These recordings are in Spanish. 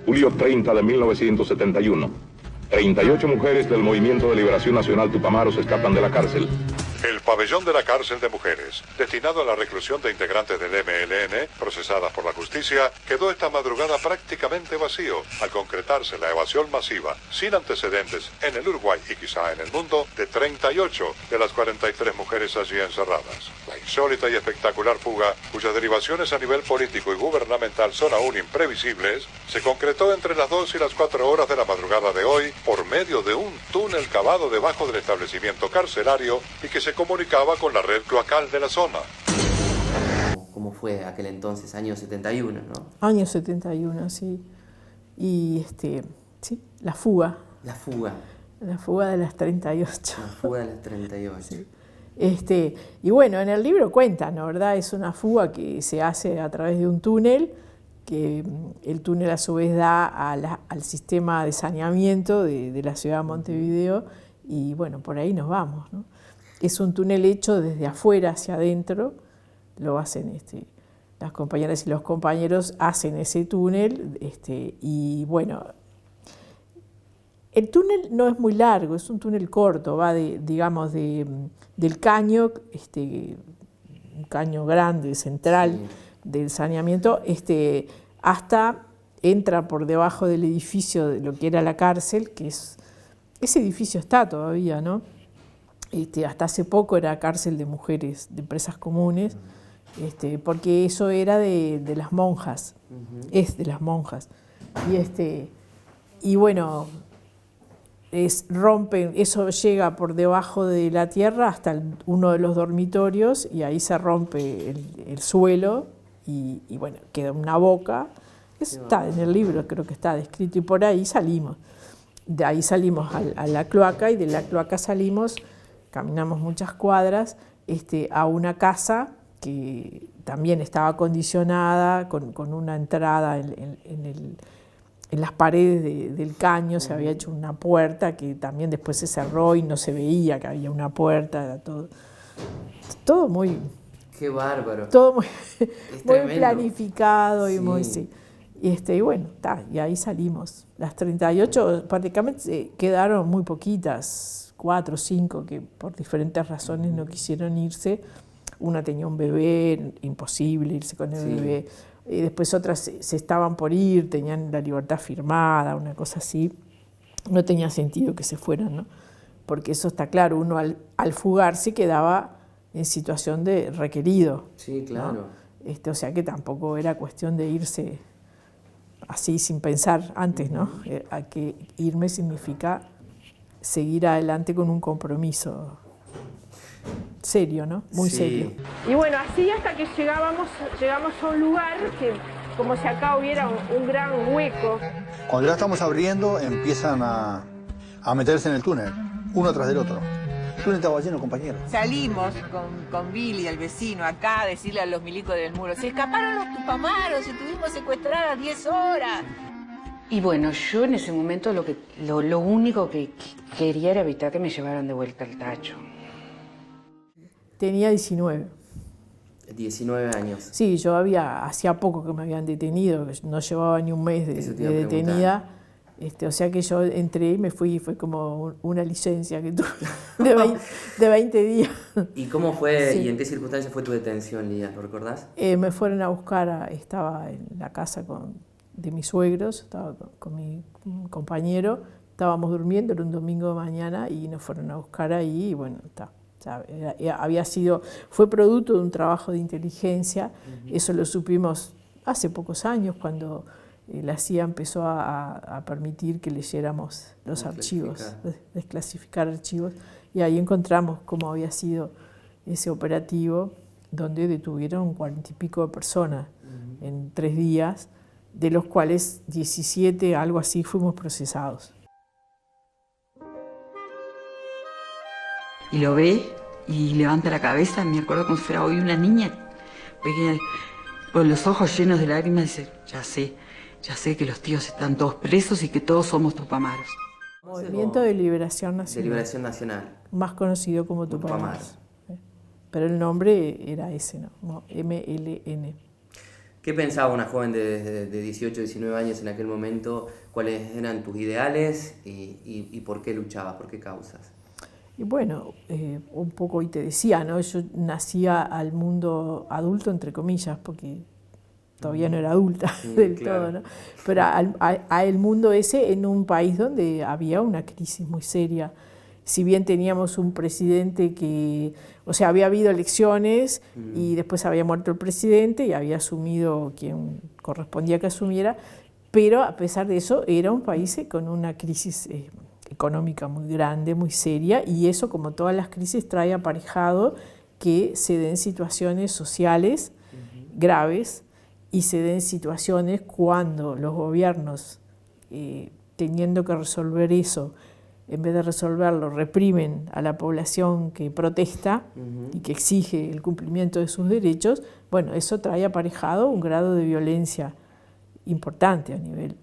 julio 30 de 1971. 38 mujeres del Movimiento de Liberación Nacional Tupamaros escapan de la cárcel. El pabellón de la cárcel de mujeres, destinado a la reclusión de integrantes del MLN, procesadas por la justicia, quedó esta madrugada prácticamente vacío, al concretarse la evasión masiva, sin antecedentes en el Uruguay y quizá en el mundo, de 38 de las 43 mujeres allí encerradas. La insólita y espectacular fuga, cuyas derivaciones a nivel político y gubernamental son aún imprevisibles, se concretó entre las 2 y las 4 horas de la madrugada de hoy, por medio de un túnel cavado debajo del establecimiento carcelario y que se comunicaba con la red cloacal de la zona. ¿Cómo fue aquel entonces, año 71, no? Año 71, sí. Y sí, la fuga. La fuga. La fuga de las 38. La fuga de las 38. Sí. Y bueno, en el libro cuentan, ¿no? ¿Verdad? Es una fuga que se hace a través de un túnel, que el túnel a su vez da al sistema de saneamiento de la ciudad de Montevideo, y bueno, por ahí nos vamos, ¿no? Es un túnel hecho desde afuera hacia adentro, lo hacen las compañeras y los compañeros hacen ese túnel, y bueno, el túnel no es muy largo, es un túnel corto, va digamos del caño, un caño grande, central, sí, del saneamiento, hasta entra por debajo del edificio de lo que era la cárcel, que ese edificio está todavía, ¿no? Hasta hace poco era cárcel de mujeres, de presas comunes, porque eso era de las monjas, es de las monjas. Y bueno, rompen, eso llega por debajo de la tierra hasta uno de los dormitorios, y ahí se rompe el suelo, y bueno, queda una boca. Eso está en el libro, creo que está descrito, y por ahí salimos. De ahí salimos a la cloaca, y de la cloaca salimos, caminamos muchas cuadras, a una casa que también estaba acondicionada, con una entrada en las paredes del caño. Se había hecho una puerta que también después se cerró y no se veía que había una puerta, era todo muy... ¡Qué bárbaro! Todo muy planificado, sí. Y muy... Sí. Y bueno, y ahí salimos. Las 38 prácticamente quedaron muy poquitas, 4 o 5, que por diferentes razones no quisieron irse. Una tenía un bebé, imposible irse con el bebé. Y después otras se estaban por ir, tenían la libertad firmada, una cosa así. No tenía sentido que se fueran, ¿no? Porque eso está claro, uno al fugarse quedaba en situación de requerido. Sí, claro. ¿No? O sea que tampoco era cuestión de irse así sin pensar antes, ¿no? A que irme significa seguir adelante con un compromiso serio, ¿no? Muy serio. Y bueno, así hasta que llegamos a un lugar que, como si acá hubiera un gran hueco. Cuando ya estamos abriendo, empiezan a meterse en el túnel, uno tras del otro. El túnel estaba lleno, compañeros. Salimos con Billy, el vecino, acá a decirle a los milicos del muro: se escaparon los tupamaros, estuvimos secuestradas 10 horas. Y bueno, yo en ese momento lo único que quería era evitar que me llevaran de vuelta al tacho. Tenía 19. 19 años. Sí, hacía poco que me habían detenido, no llevaba ni un mes de detenida. O sea que yo entré y me fui, fue como una licencia que tuve de 20 días. ¿Y cómo fue, sí. y en qué circunstancias fue tu detención, Lidia? ¿Lo recordás? Me fueron a buscar, estaba en la casa de mis suegros, estaba con mi compañero, estábamos durmiendo, era un domingo de mañana, y nos fueron a buscar ahí, y bueno, fue producto de un trabajo de inteligencia. Eso lo supimos hace pocos años, cuando la CIA empezó a permitir que leyéramos los archivos, desclasificar archivos, y ahí encontramos cómo había sido ese operativo, donde detuvieron 40 y pico de personas en 3 días, de los cuales 17, algo así, fuimos procesados. Y lo ve y levanta la cabeza, me acuerdo como si fuera hoy una niña pequeña, con los ojos llenos de lágrimas, dice: ya sé que los tíos están todos presos y que todos somos tupamaros. Movimiento de Liberación Nacional. De Liberación Nacional. Más conocido como Tupamaros. Pero el nombre era ese, ¿no? MLN. ¿Qué pensaba una joven de 18, 19 años en aquel momento? ¿Cuáles eran tus ideales y por qué luchabas, por qué causas? Y bueno, un poco hoy te decía, ¿no? Yo nacía al mundo adulto, entre comillas, porque todavía no era adulta del todo, ¿no? Pero al mundo ese en un país donde había una crisis muy seria. Si bien teníamos un presidente que, o sea, había habido elecciones y después había muerto el presidente y había asumido quien correspondía que asumiera, pero a pesar de eso era un país con una crisis económica muy grande, muy seria, y eso, como todas las crisis, trae aparejado que se den situaciones sociales graves y se den situaciones cuando los gobiernos, teniendo que resolver eso, en vez de resolverlo, reprimen a la población que protesta y que exige el cumplimiento de sus derechos. Bueno, eso trae aparejado un grado de violencia importante a nivel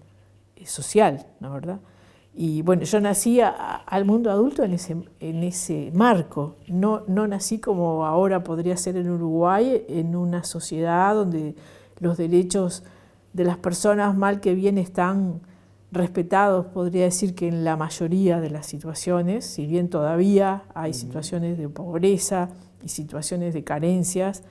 social, ¿no, verdad? Y bueno, yo nací al mundo adulto en ese marco, no nací como ahora podría ser en Uruguay, en una sociedad donde los derechos de las personas, mal que bien, están respetados, podría decir que en la mayoría de las situaciones, si bien todavía hay situaciones de pobreza y situaciones de carencias,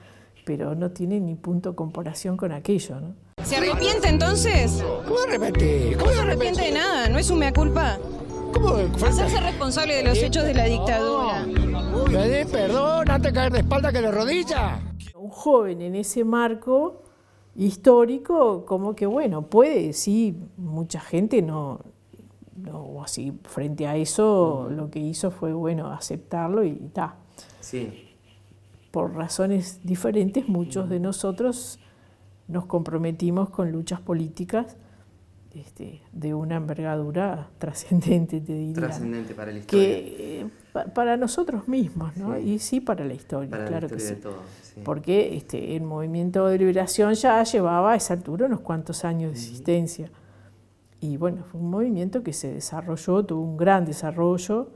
pero no tienen ni punto de comparación con aquello, ¿no? ¿Se arrepiente entonces? ¿Cómo arrepentir? ¿Cómo se arrepiente de nada? ¿No es un mea culpa? ¿Cómo? Hacerse responsable de los hechos de la dictadura. Pedir perdón antes de caer de espalda que de rodillas. Un joven en ese marco histórico, como que bueno, puede, sí, mucha gente no así, frente a eso, lo que hizo fue, bueno, aceptarlo y ta. Sí. Por razones diferentes, muchos de nosotros nos comprometimos con luchas políticas de una envergadura trascendente, te diría. Trascendente para la historia. Que para nosotros mismos, ¿no? Sí. Y sí para la historia, para claro la historia que sí. De todo, sí. Porque el movimiento de liberación ya llevaba a esa altura unos cuantos años de existencia. Y bueno, fue un movimiento que se desarrolló, tuvo un gran desarrollo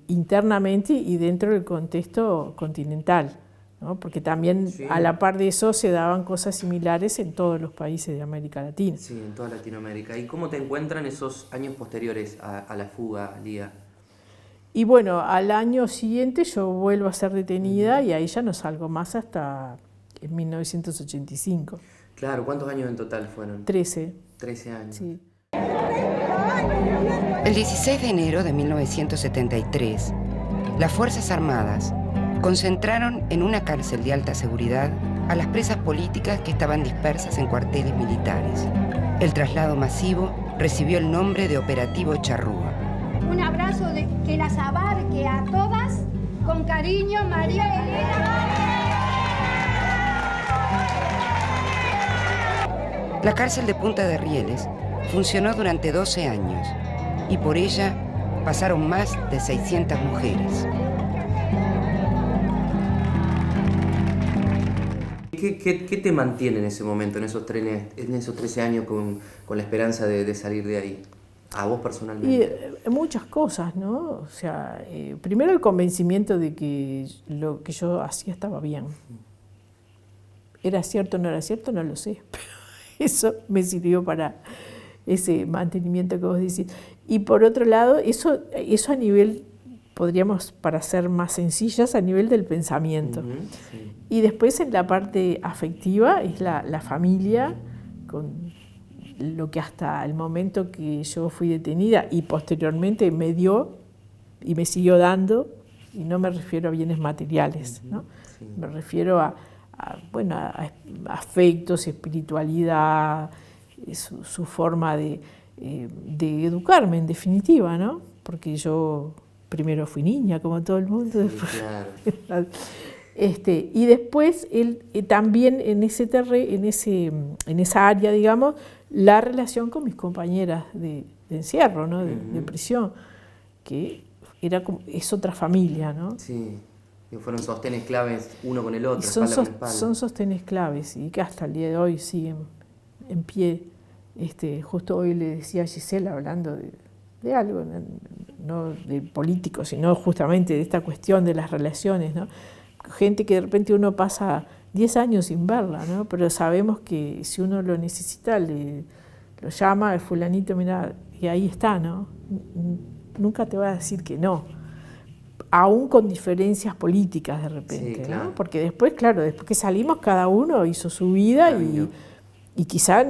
internamente y dentro del contexto continental, ¿no? Porque también a la par de eso se daban cosas similares en todos los países de América Latina. Sí, en toda Latinoamérica. ¿Y cómo te encuentran esos años posteriores a la fuga, Lía? Y bueno, al año siguiente yo vuelvo a ser detenida y ahí ya no salgo más hasta en 1985. Claro, ¿cuántos años en total fueron? 13. 13 años. Sí. El 16 de enero de 1973, las Fuerzas Armadas concentraron en una cárcel de alta seguridad a las presas políticas que estaban dispersas en cuarteles militares. El traslado masivo recibió el nombre de Operativo Charrúa. Un abrazo que las abarque a todas con cariño, María Elena. La cárcel de Punta de Rieles funcionó durante 12 años y por ella pasaron más de 600 mujeres. ¿Qué te mantiene en ese momento, en esos 13 años con la esperanza de salir de ahí? A vos personalmente. Y muchas cosas, ¿no? O sea, primero el convencimiento de que lo que yo hacía estaba bien. ¿Era cierto o no era cierto? No lo sé. Pero eso me sirvió para ese mantenimiento que vos decís. Y por otro lado, eso a nivel, podríamos, para ser más sencillas, a nivel del pensamiento. Sí. Y después en la parte afectiva es la familia, con lo que hasta el momento que yo fui detenida y posteriormente me dio y me siguió dando, y no me refiero a bienes materiales, ¿no? Sí. Me refiero a afectos, espiritualidad, su forma de educarme, en definitiva, ¿no? Porque yo primero fui niña, como todo el mundo. Sí, después, claro. Y después también en esa área, digamos, la relación con mis compañeras de encierro, ¿no? de prisión, que es otra familia, ¿no? Sí, que fueron sostenes claves uno con el otro, espalda con espalda. Son sostenes claves y que hasta el día de hoy siguen en pie. Justo hoy le decía a Gisela, hablando de algo, no de político, sino justamente de esta cuestión de las relaciones, ¿no? Gente que de repente uno pasa 10 años sin verla, ¿no? Pero sabemos que si uno lo necesita, lo llama, el fulanito, mira, y ahí está, ¿no? Nunca te va a decir que no, aún con diferencias políticas de repente, sí, claro, ¿no? Porque después, claro, después que salimos, cada uno hizo su vida y quizá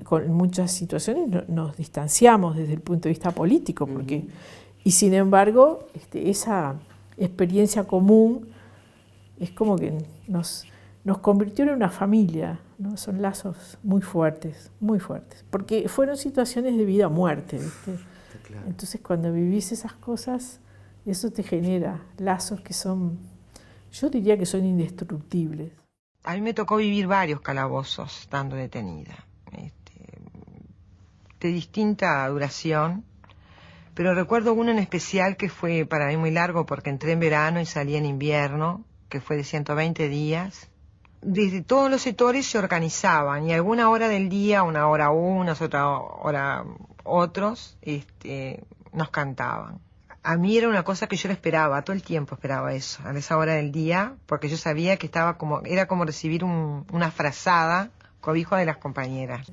con muchas situaciones nos distanciamos desde el punto de vista político, porque, y sin embargo, esa experiencia común es como que nos convirtió en una familia, ¿no? Son lazos muy fuertes, porque fueron situaciones de vida o muerte, ¿viste? Claro. Entonces cuando vivís esas cosas, eso te genera lazos que son, yo diría que son indestructibles. A mí me tocó vivir varios calabozos estando detenida, de distinta duración, pero recuerdo uno en especial que fue para mí muy largo porque entré en verano y salí en invierno, que fue de 120 días. Desde todos los sectores se organizaban y alguna hora del día, una hora unos, otra hora otros, nos cantaban. A mí era una cosa que yo lo esperaba, todo el tiempo esperaba eso, a esa hora del día, porque yo sabía que era como recibir una frazada, cobijo de las compañeras.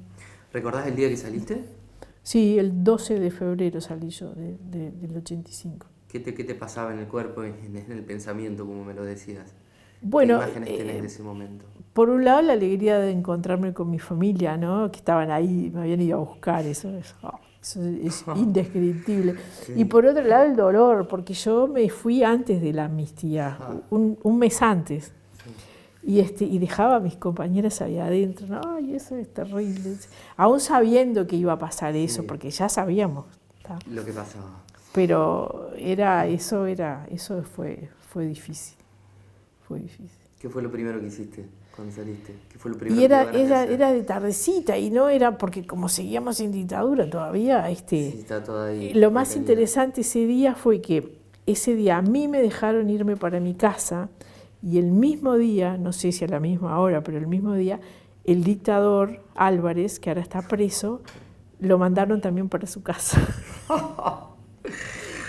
¿Recordás el día que saliste? Sí, el 12 de febrero salí yo del 85. ¿Qué te pasaba en el cuerpo, en el pensamiento, como me lo decías? Bueno, ¿qué imágenes tenés de ese momento? Por un lado, la alegría de encontrarme con mi familia, ¿no? Que estaban ahí, me habían ido a buscar, eso es indescriptible. Sí. Y por otro lado, el dolor, porque yo me fui antes de la amnistía, un mes antes. Sí. Y dejaba a mis compañeras ahí adentro. ¿No? Ay, eso es terrible. Aún sabiendo que iba a pasar eso, sí, porque ya sabíamos, ¿tá? Lo que pasaba. Pero eso fue difícil. Fue difícil. ¿Qué fue lo primero que hiciste cuando saliste? ¿Qué fue lo primero y era de tardecita, y no era porque como seguíamos en dictadura todavía, sí, está todo ahí, lo más interesante ese día fue que ese día a mí me dejaron irme para mi casa, y el mismo día, no sé si a la misma hora, pero el mismo día, el dictador Álvarez, que ahora está preso, lo mandaron también para su casa.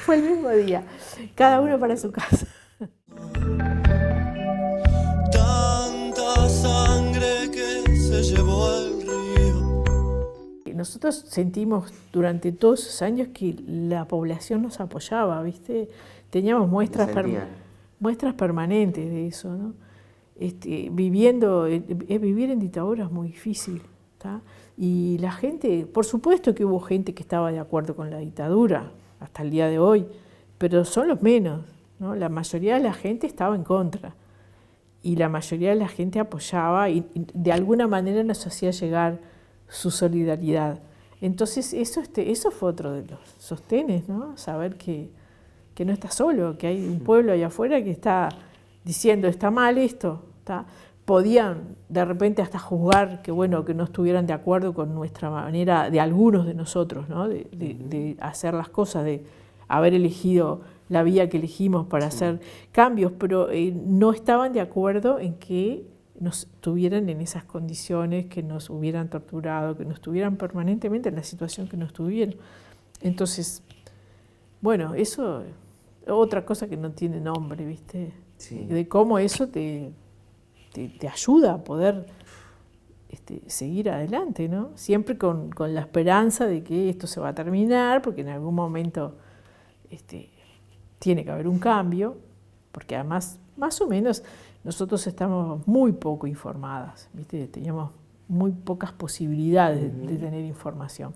Fue el mismo día, cada uno para su casa. Tanta sangre que se llevó el río. Nosotros sentimos durante todos esos años que la población nos apoyaba, ¿viste? Teníamos muestras permanentes de eso, ¿no? Vivir en dictadura es muy difícil, ¿tá? Y la gente, por supuesto que hubo gente que estaba de acuerdo con la dictadura, hasta el día de hoy, pero son los menos, ¿no? La mayoría de la gente estaba en contra y la mayoría de la gente apoyaba y de alguna manera nos hacía llegar su solidaridad. Entonces eso fue otro de los sostenes, ¿no? Saber que no estás solo, que hay un pueblo allá afuera que está diciendo está mal esto, ¿tá? Podían de repente hasta juzgar que bueno, que no estuvieran de acuerdo con nuestra manera, de algunos de nosotros, ¿no? de hacer las cosas, de haber elegido la vía que elegimos para hacer cambios, pero no estaban de acuerdo en que nos tuvieran en esas condiciones, que nos hubieran torturado, que nos tuvieran permanentemente en la situación que nos tuvieron. Entonces, bueno, eso otra cosa que no tiene nombre, ¿viste? Sí. De cómo eso te ayuda a poder seguir adelante, ¿no? Siempre con la esperanza de que esto se va a terminar, porque en algún momento tiene que haber un cambio, porque además, más o menos, nosotros estamos muy poco informadas, ¿viste? Teníamos muy pocas posibilidades de tener información,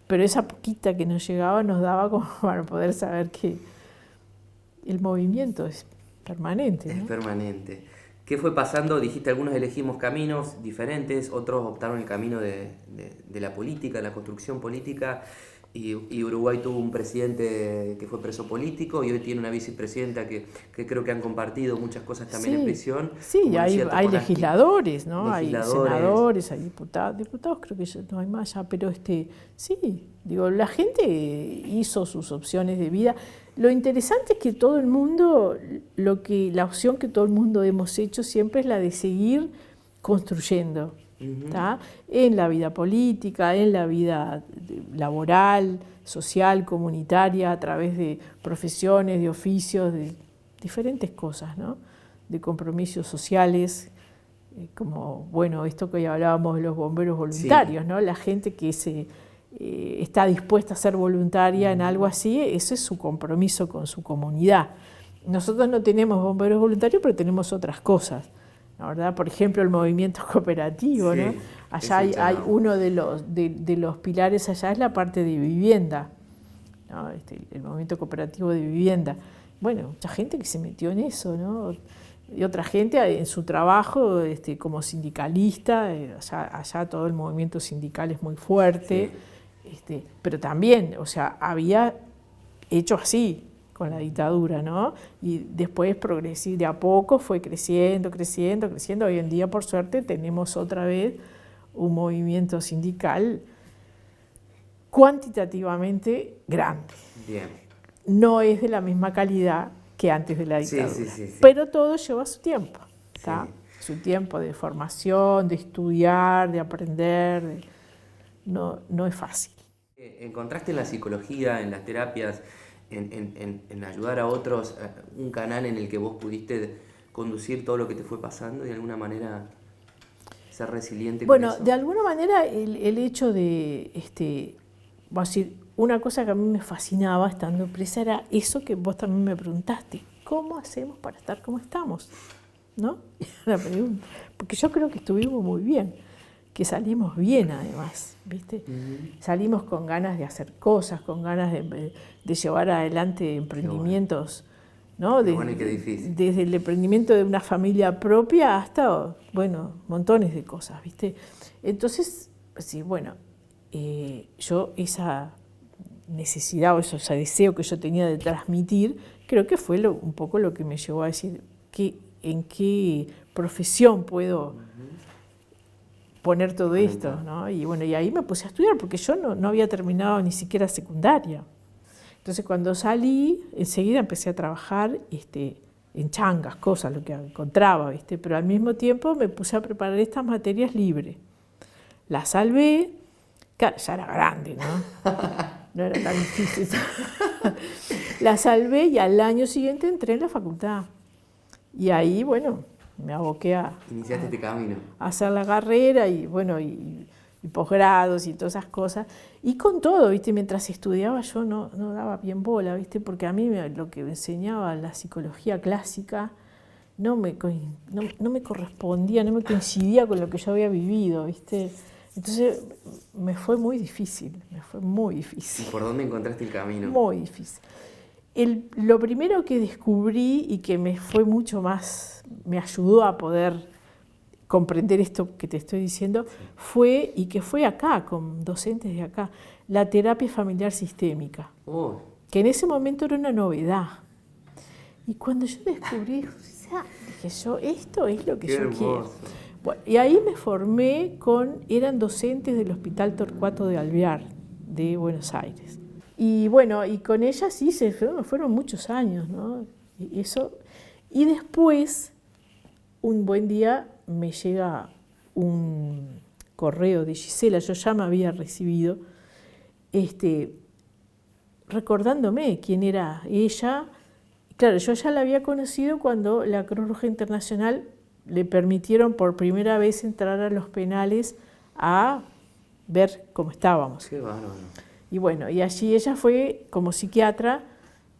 pero esa poquita que nos llegaba nos daba como para poder saber que el movimiento es permanente, ¿no? Es permanente. ¿Qué fue pasando? Dijiste, algunos elegimos caminos diferentes, otros optaron el camino de la política, de la construcción política, y Uruguay tuvo un presidente que fue preso político y hoy tiene una vicepresidenta que creo que han compartido muchas cosas también en prisión. Sí, hay legisladores, ¿no? Hay senadores, hay diputados creo que ya no hay más ya, pero sí, digo, la gente hizo sus opciones de vida. Lo interesante es que todo el mundo, la opción que todo el mundo hemos hecho siempre es la de seguir construyendo, ¿tá? En la vida política, en la vida laboral, social, comunitaria, a través de profesiones, de oficios, de diferentes cosas, ¿no? De compromisos sociales como, bueno, esto que hoy hablábamos de los bomberos voluntarios, ¿no? La gente que está dispuesta a ser voluntaria en algo así, ese es su compromiso con su comunidad. Nosotros no tenemos bomberos voluntarios, pero tenemos otras cosas, ¿la verdad? Por ejemplo, el movimiento cooperativo, ¿no? Allá hay uno de los pilares allá es la parte de vivienda, ¿no? El movimiento cooperativo de vivienda. Bueno, mucha gente que se metió en eso, ¿no? Y otra gente en su trabajo como sindicalista, allá todo el movimiento sindical es muy fuerte, pero también, o sea, había hecho así con la dictadura, ¿no? Y después de a poco fue creciendo. Hoy en día, por suerte, tenemos otra vez un movimiento sindical cuantitativamente grande. Bien. No es de la misma calidad que antes de la dictadura, pero todo lleva su tiempo, ¿está? Su tiempo de formación, de estudiar, de aprender, no es fácil. ¿Encontraste en la psicología, en las terapias, en ayudar a otros, un canal en el que vos pudiste conducir todo lo que te fue pasando y de alguna manera ser resiliente con eso? Bueno, de alguna manera el hecho de, vamos a decir, una cosa que a mí me fascinaba estando presa era eso que vos también me preguntaste, ¿cómo hacemos para estar como estamos? ¿No? La pregunta. Porque yo creo que estuvimos muy bien, que salimos bien además, ¿viste? Salimos con ganas de hacer cosas, con ganas de llevar adelante emprendimientos, ¿no? Desde el emprendimiento de una familia propia hasta, bueno, montones de cosas, ¿viste? Entonces, sí, bueno, yo esa necesidad o ese deseo que yo tenía de transmitir, creo que fue un poco lo que me llevó a decir en qué profesión puedo poner todo esto, ¿no? Y bueno, y ahí me puse a estudiar porque yo no había terminado ni siquiera secundaria. Entonces cuando salí, enseguida empecé a trabajar en changas, cosas, lo que encontraba, ¿viste? Pero al mismo tiempo me puse a preparar estas materias libres. Las salvé, claro, ya era grande, ¿no? No era tan difícil. La salvé y al año siguiente entré en la facultad. Y ahí, bueno, me aboqué Iniciaste este camino. A hacer la carrera y, bueno, y posgrados y todas esas cosas. Y con todo, ¿viste? Mientras estudiaba yo no daba bien bola, ¿viste? Porque a mí lo que me enseñaba la psicología clásica no me correspondía, no me coincidía con lo que yo había vivido, ¿viste? Entonces me fue muy difícil. ¿Y por dónde encontraste el camino? Muy difícil. Lo primero que descubrí y que me fue mucho más, me ayudó a poder comprender esto que te estoy diciendo, fue acá, con docentes de acá, la terapia familiar sistémica, que en ese momento era una novedad. Y cuando yo descubrí, dije yo, esto es lo que yo quiero. Bueno, y ahí me formé eran docentes del Hospital Torcuato de Alvear, de Buenos Aires. Y bueno, y con ella sí fueron muchos años, ¿no? Y después, un buen día, me llega un correo de Gisela, yo ya me había recibido, recordándome quién era ella. Claro, yo ya la había conocido cuando la Cruz Roja Internacional le permitieron por primera vez entrar a los penales a ver cómo estábamos. Qué bárbaro. Y bueno, y allí ella fue como psiquiatra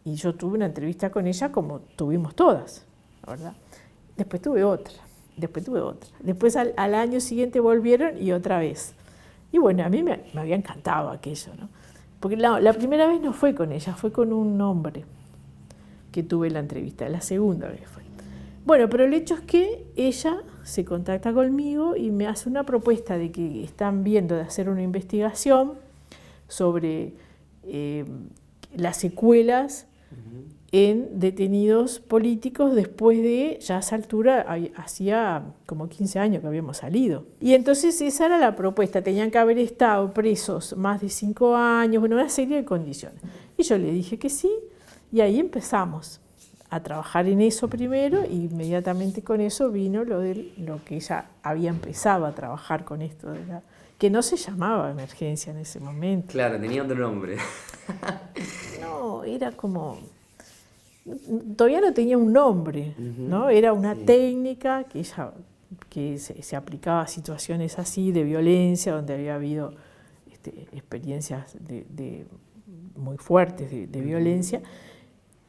y yo tuve una entrevista con ella como tuvimos todas, la verdad. Después tuve otra. Después al año siguiente volvieron y otra vez. Y bueno, a mí me había encantado aquello, ¿no? Porque la primera vez no fue con ella, fue con un hombre que tuve la entrevista, la segunda vez fue. Bueno, pero el hecho es que ella se contacta conmigo y me hace una propuesta de que están viendo de hacer una investigación sobre las secuelas en detenidos políticos después de, ya a esa altura, hacía como 15 años que habíamos salido. Y entonces esa era la propuesta, tenían que haber estado presos más de 5 años, bueno, una serie de condiciones. Y yo le dije que sí, y ahí empezamos a trabajar en eso primero, y inmediatamente con eso vino lo que ella había empezado a trabajar con esto, que no se llamaba emergencia en ese momento. Claro, tenía otro nombre. No, era como... Todavía no tenía un nombre, ¿no? Era una técnica que ella que se aplicaba a situaciones así de violencia, donde había habido experiencias muy fuertes de violencia.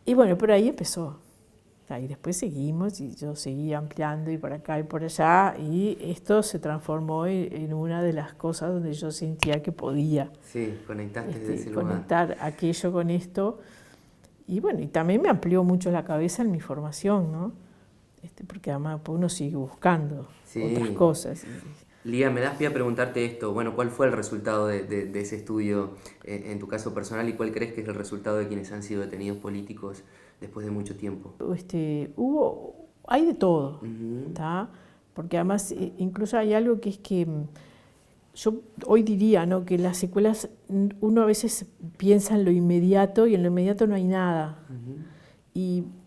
Y bueno, por ahí empezó. Y después seguimos y yo seguí ampliando y por acá y por allá, y esto se transformó en una de las cosas donde yo sentía que podía conectar aquello con esto. Y bueno, y también me amplió mucho la cabeza en mi formación, ¿no? Porque además uno sigue buscando otras cosas. Lía, me das pie a preguntarte esto. Bueno, ¿cuál fue el resultado de ese estudio en tu caso personal y cuál crees que es el resultado de quienes han sido detenidos políticos después de mucho tiempo? Hay de todo, ¿tá? Porque además incluso hay algo que es que yo hoy diría, ¿no?, que las secuelas, uno a veces piensa en lo inmediato y en lo inmediato no hay nada,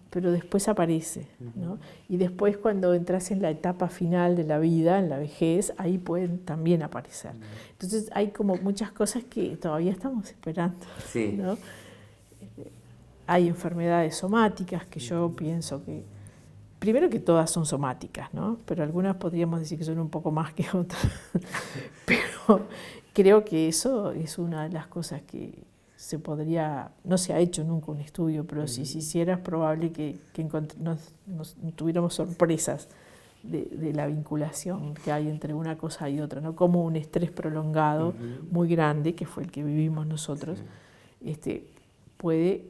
pero después aparece, ¿no? Y después cuando entras en la etapa final de la vida, en la vejez, ahí pueden también aparecer. Entonces hay como muchas cosas que todavía estamos esperando, ¿no? Hay enfermedades somáticas que yo pienso que, primero que todas son somáticas, ¿no? Pero algunas podríamos decir que son un poco más que otras. Pero creo que eso es una de las cosas que se podría, no se ha hecho nunca un estudio, pero si se hiciera es probable que nos tuviéramos sorpresas de la vinculación que hay entre una cosa y otra, ¿no? Como un estrés prolongado muy grande, que fue el que vivimos nosotros, puede,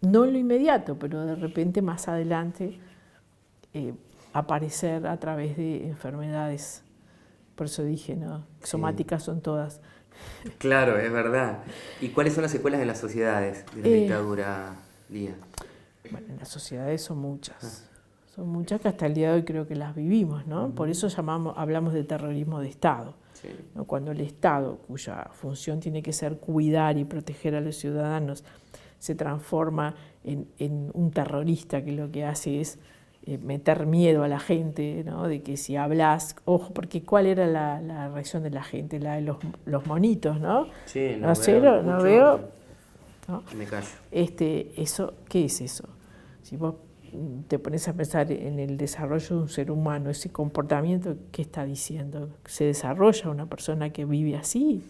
no en lo inmediato, pero de repente más adelante aparecer a través de enfermedades. Por eso dije, ¿no? Somáticas son todas. Claro, es verdad. ¿Y cuáles son las secuelas en las sociedades de la dictadura, Lía? Bueno, en las sociedades son muchas. Son muchas que hasta el día de hoy creo que las vivimos, ¿no? Por eso hablamos de terrorismo de Estado. ¿No? Cuando el Estado, cuya función tiene que ser cuidar y proteger a los ciudadanos, se transforma en un terrorista que lo que hace es meter miedo a la gente, ¿no? De que si hablas, ojo, porque ¿cuál era la reacción de la gente? La de los monitos, ¿no? Sí, no veo. ¿No? Me callo. Eso, ¿qué es eso? Si vos te pones a pensar en el desarrollo de un ser humano, ese comportamiento, ¿qué está diciendo? ¿Se desarrolla una persona que vive así?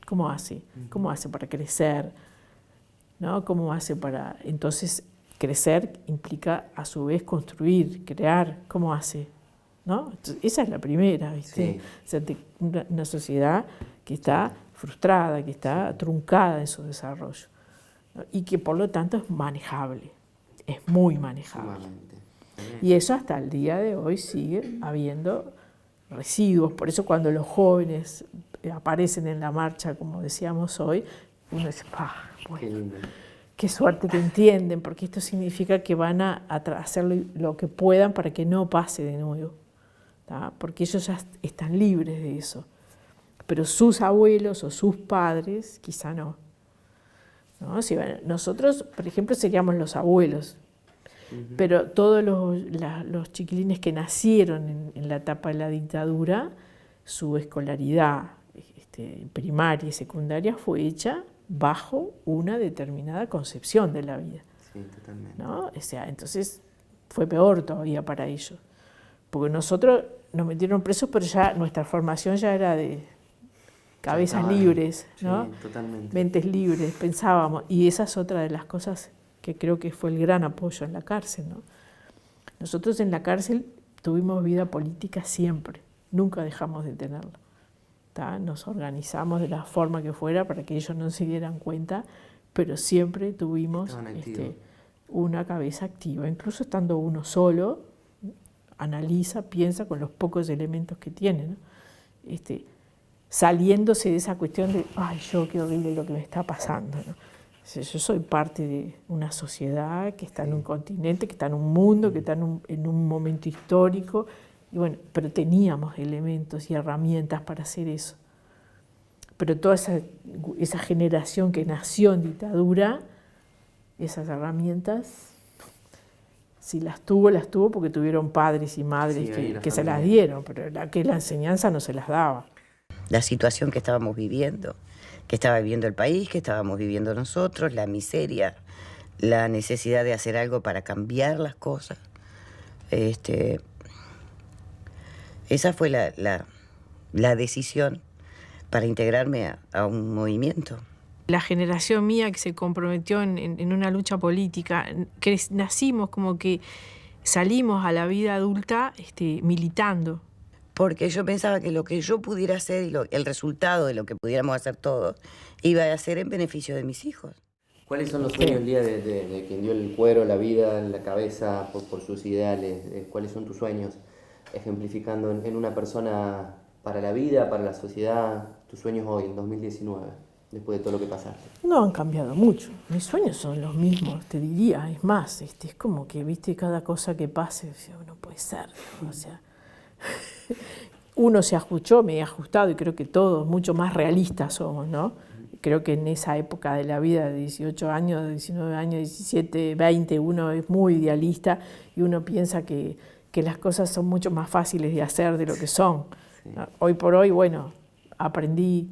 ¿Cómo hace? ¿Cómo hace para crecer? ¿No? ¿Cómo hace para...? Entonces, crecer implica a su vez construir, crear. ¿Cómo hace? ¿No? Entonces, esa es la primera, ¿viste? O sea, una sociedad que está frustrada, que está truncada en su desarrollo, ¿no? Y que por lo tanto es manejable, es muy manejable. Y eso hasta el día de hoy sigue habiendo residuos. Por eso cuando los jóvenes aparecen en la marcha, como decíamos hoy, uno dice, bueno, qué suerte que entienden, porque esto significa que van a hacer lo que puedan para que no pase de nuevo, ¿tá? Porque ellos ya están libres de eso, pero sus abuelos o sus padres quizá no. ¿No? Si, bueno, nosotros, por ejemplo, seríamos los abuelos, pero todos los chiquilines que nacieron en la etapa de la dictadura, su escolaridad primaria y secundaria fue hecha bajo una determinada concepción de la vida. Sí, totalmente. ¿No? O sea, entonces fue peor todavía para ellos, porque nosotros nos metieron presos, pero ya nuestra formación ya era de cabezas libres, ¿no? Sí, totalmente. Mentes libres, pensábamos, y esa es otra de las cosas que creo que fue el gran apoyo en la cárcel, ¿no? Nosotros en la cárcel tuvimos vida política siempre, nunca dejamos de tenerla. Nos organizamos de la forma que fuera para que ellos no se dieran cuenta, pero siempre tuvimos una cabeza activa, incluso estando uno solo, analiza, piensa con los pocos elementos que tiene, ¿no? Saliéndose de esa cuestión de, ay, qué horrible lo que me está pasando, ¿no? Yo soy parte de una sociedad que está en un continente, que está en un mundo, que está en un momento histórico. Y bueno, pero teníamos elementos y herramientas para hacer eso. Pero toda esa generación que nació en dictadura, esas herramientas, si las tuvo porque tuvieron padres y madres que se las dieron, pero la enseñanza no se las daba. La situación que estábamos viviendo, que estaba viviendo el país, que estábamos viviendo nosotros, la miseria, la necesidad de hacer algo para cambiar las cosas. Esa fue la decisión para integrarme a un movimiento. La generación mía que se comprometió en una lucha política, que nacimos como que salimos a la vida adulta militando. Porque yo pensaba que lo que yo pudiera hacer y el resultado de lo que pudiéramos hacer todos iba a ser en beneficio de mis hijos. ¿Cuáles son los sueños, Lía, de quien dio el cuero, la vida, la cabeza por sus ideales? ¿Cuáles son tus sueños? Ejemplificando en una persona para la vida, para la sociedad, tus sueños hoy, en 2019, después de todo lo que pasaste. No han cambiado mucho. Mis sueños son los mismos, te diría. Es más, es como que, viste, cada cosa que pase, no puede ser. O sea, uno se ajustó, me he ajustado, y creo que todos mucho más realistas somos, ¿no? Creo que en esa época de la vida, de 18 años, de 19 años, 17, 20, uno es muy idealista y uno piensa que las cosas son mucho más fáciles de hacer de lo que son. Sí. Hoy por hoy, bueno, aprendí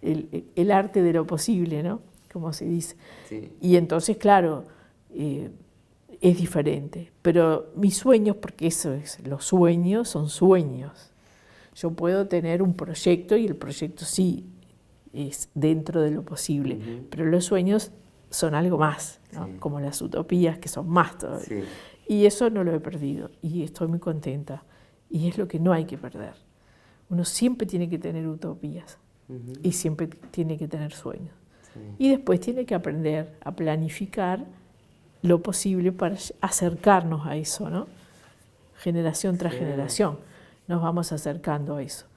el arte de lo posible, ¿no? Como se dice. Sí. Y entonces, claro, es diferente. Pero mis sueños, porque eso es, los sueños son sueños. Yo puedo tener un proyecto y el proyecto sí es dentro de lo posible, pero los sueños son algo más, ¿no? Sí. Como las utopías, que son más todavía. Sí. Y eso no lo he perdido y estoy muy contenta. Y es lo que no hay que perder. Uno siempre tiene que tener utopías y siempre tiene que tener sueños. Sí. Y después tiene que aprender a planificar lo posible para acercarnos a eso, ¿no? Generación tras generación nos vamos acercando a eso.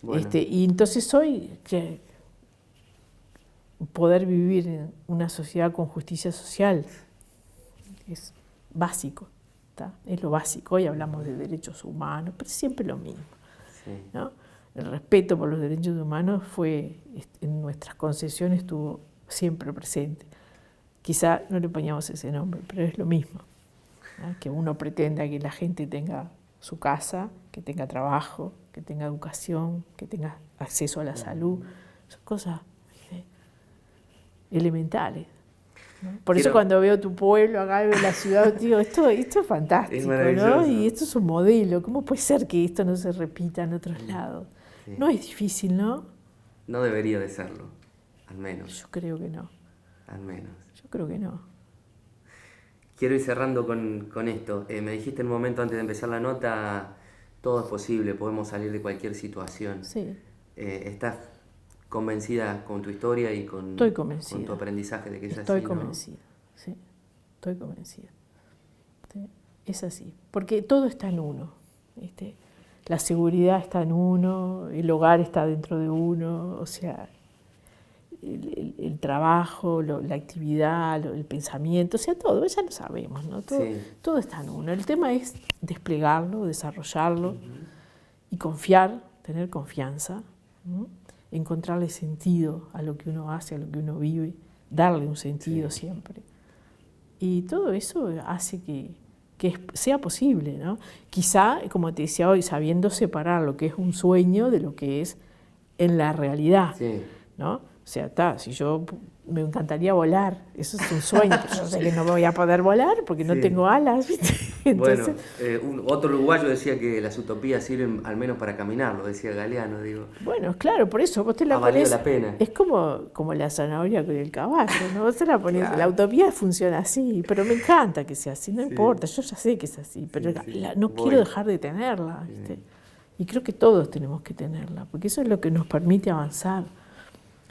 Bueno. Y entonces hoy poder vivir en una sociedad con justicia social es básico, ¿tá? Es lo básico. Hoy hablamos de derechos humanos, pero siempre lo mismo, sí, ¿no? El respeto por los derechos humanos en nuestras concesiones estuvo siempre presente. Quizá no le poníamos ese nombre, pero es lo mismo, ¿no? Que uno pretenda que la gente tenga su casa, que tenga trabajo, que tenga educación, que tenga acceso a la salud. Son cosas elementales, ¿no? Por eso cuando veo tu pueblo acá, veo la ciudad, digo, esto es fantástico, ¿no? Y esto es un modelo. ¿Cómo puede ser que esto no se repita en otros lados? Sí. No es difícil, ¿no? No debería de serlo, al menos. Yo creo que no. Al menos. Yo creo que no. Quiero ir cerrando con esto. Me dijiste en un momento antes de empezar la nota, todo es posible, podemos salir de cualquier situación. Sí. ¿Estás convencida con tu historia y con tu aprendizaje de que es así? Estoy convencida, sí. Estoy convencida. ¿Sí? Es así. Porque todo está en uno. La seguridad está en uno, el hogar está dentro de uno, o sea, el trabajo, la actividad, el pensamiento, o sea, todo, ya lo sabemos, ¿no? Todo está en uno. El tema es desplegarlo, desarrollarlo y confiar, tener confianza, ¿no? Encontrarle sentido a lo que uno hace, a lo que uno vive, darle un sentido siempre. Y todo eso hace que sea posible, ¿no? Quizá, como te decía hoy, sabiendo separar lo que es un sueño de lo que es en la realidad, ¿no? O sea, si yo me encantaría volar, eso es un sueño, pero yo sé que no voy a poder volar porque no tengo alas, ¿viste? Entonces, bueno, otro uruguayo decía que las utopías sirven al menos para caminar, lo decía Galeano, digo. Bueno, claro, por eso vos te la ponés. La pena. Es como la zanahoria con el caballo, ¿no? Vos te la ponés, claro. La utopía funciona así, pero me encanta que sea así, no importa, yo ya sé que es así, pero no quiero dejar de tenerla, ¿viste? Y creo que todos tenemos que tenerla, porque eso es lo que nos permite avanzar.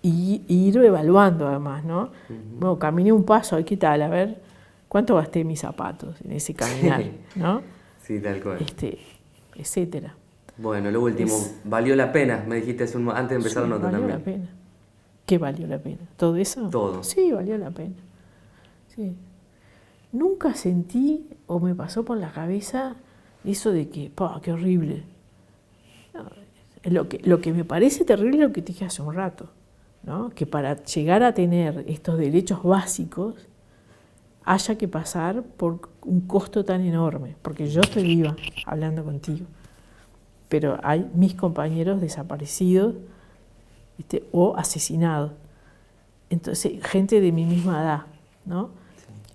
Y ir evaluando además, ¿no? Bueno, caminé un paso, ¿qué tal? A ver, ¿cuánto gasté mis zapatos en ese caminar? ¿No? Sí, tal cual. Etcétera. Bueno, lo último, ¿valió la pena? Me dijiste antes de empezar la nota también. Valió la pena. ¿Qué valió la pena? ¿Todo eso? Todo. Sí, valió la pena. Sí. Nunca sentí o me pasó por la cabeza eso de que, qué horrible. No, lo que me parece terrible es lo que te dije hace un rato, ¿no? Que para llegar a tener estos derechos básicos haya que pasar por un costo tan enorme, porque yo estoy viva hablando contigo, pero hay mis compañeros desaparecidos, ¿viste? O asesinados, entonces gente de mi misma edad, ¿no?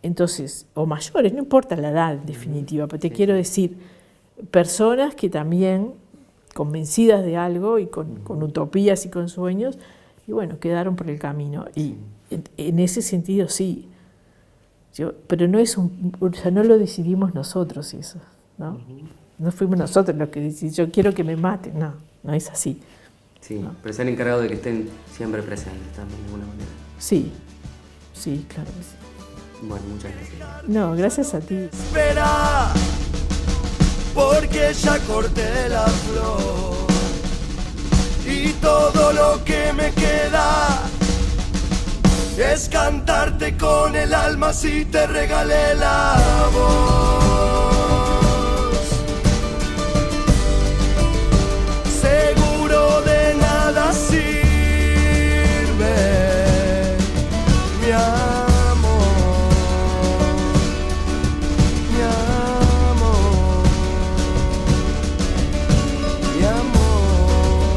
Entonces, o mayores, no importa la edad en definitiva, pero te quiero decir, personas que también, convencidas de algo y con utopías y con sueños, y bueno, quedaron por el camino. Y en ese sentido sí. Pero no es no lo decidimos nosotros eso, ¿no? No fuimos nosotros los que decidimos, yo quiero que me maten, no es así. Sí, ¿no? Pero se han encargado de que estén siempre presentes también de alguna manera. Sí, claro que sí. Bueno, muchas gracias. No, gracias a ti. Espera, porque ya corté la flor y todo lo que me queda es cantarte con el alma si te regalé la voz. Seguro de nada sirve, mi amor, mi amor, mi amor.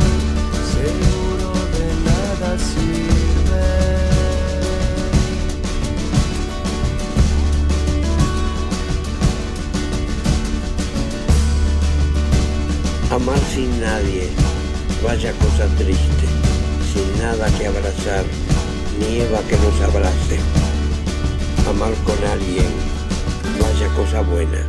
Seguro de nada sirve. Amar sin nadie, vaya cosa triste, sin nada que abrazar, nieva que nos abrace. Amar con alguien, vaya cosa buena.